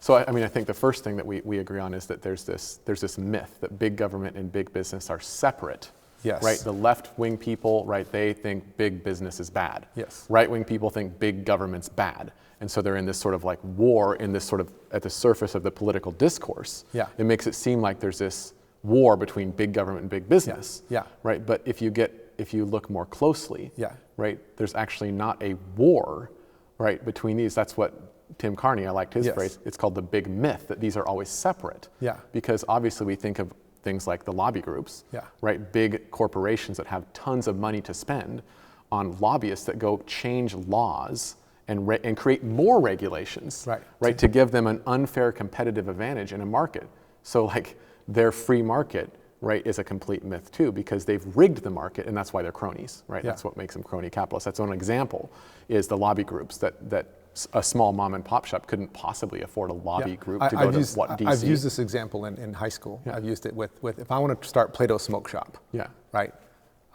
So I mean, I think the first thing that we agree on is that there's this myth that big government and big business are separate. Yes. Right? The left-wing people, right, they think big business is bad. Yes. Right-wing people think big government's bad. And so they're in this sort of like war in this sort of at the surface of the political discourse. Yeah. It makes it seem like there's this war between big government and big business. Yeah. Right? But if you look more closely, yeah. right, there's actually not a war, right, between these. That's what Tim Carney, I liked his Yes. phrase, it's called the big myth, that these are always separate. Yeah. Because obviously we think of things like the lobby groups, yeah. right, big corporations that have tons of money to spend on lobbyists that go change laws and create more regulations, right, to give them an unfair competitive advantage in a market. So like their free market, right, is a complete myth too, because they've rigged the market, and that's why they're cronies, right? Yeah. That's what makes them crony capitalists. That's one example, is the lobby groups that a small mom and pop shop couldn't possibly afford a lobby group to go to DC. I've used this example in high school. Yeah. I've used it with if I want to start Plato Smoke Shop, yeah. right?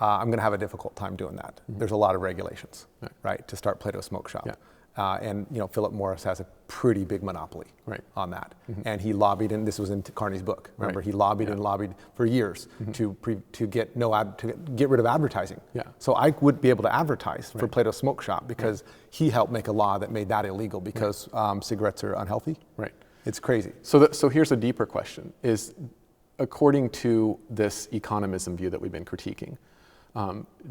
I'm going to have a difficult time doing that. Mm-hmm. There's a lot of regulations, right, to start Plato Smoke Shop. Yeah. And Philip Morris has a pretty big monopoly on that. Mm-hmm. And he lobbied, and this was in Carney's book. Remember, he lobbied and lobbied for years to get rid of advertising. Yeah. So I would be able to advertise for Plato Smoke Shop because he helped make a law that made that illegal because cigarettes are unhealthy. Right. It's crazy. So here's a deeper question: is according to this economism view that we've been critiquing,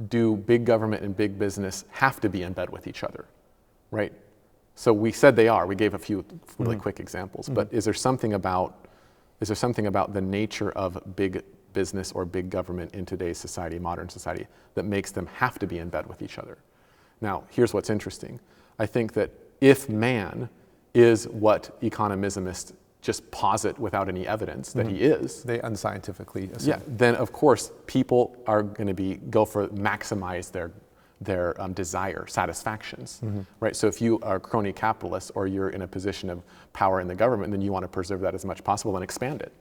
do big government and big business have to be in bed with each other? Right. So we said they are. We gave a few really quick examples. But is there something about the nature of big business or big government in today's society, modern society, that makes them have to be in bed with each other? Now, here's what's interesting. I think that if man is what economismists just posit without any evidence that he is, they unscientifically assume. Yeah, then of course people are going to maximize their desire, satisfactions, right? So if you are a crony capitalist or you're in a position of power in the government, then you want to preserve that as much as possible and expand it.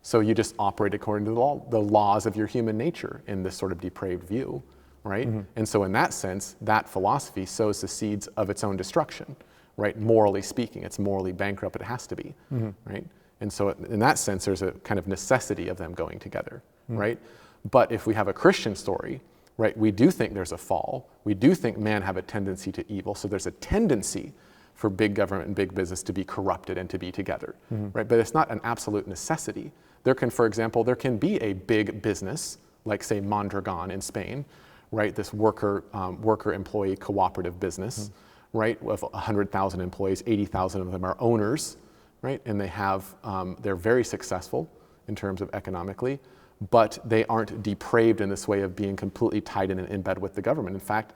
So you just operate according to the laws of your human nature in this sort of depraved view, right? And so in that sense, that philosophy sows the seeds of its own destruction, right? Morally speaking, it's morally bankrupt, it has to be, right? And so in that sense, there's a kind of necessity of them going together, right? But if we have a Christian story, right, we do think there's a fall. We do think man have a tendency to evil. So there's a tendency for big government and big business to be corrupted and to be together, right? But it's not an absolute necessity. For example, there can be a big business, like say Mondragon in Spain, right? This worker-employee cooperative business, right? With 100,000 employees, 80,000 of them are owners, right? And they're very successful in terms of economically, but they aren't depraved in this way of being completely tied in bed with the government. In fact,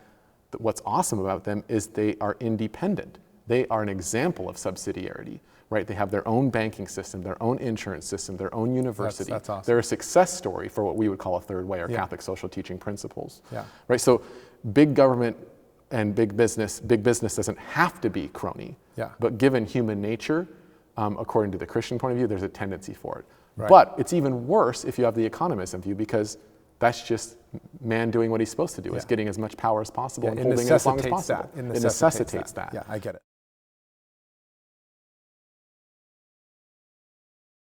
what's awesome about them is they are independent. They are an example of subsidiarity, right? They have their own banking system, their own insurance system, their own university. That's awesome. They're a success story for what we would call a third way or Catholic social teaching principles, Yeah. right? So big government and big business doesn't have to be crony, but given human nature, according to the Christian point of view, there's a tendency for it. Right. But it's even worse if you have the economism view, because that's just man doing what he's supposed to do, is getting as much power as possible and holding it as long as possible. It necessitates that. Yeah, I get it.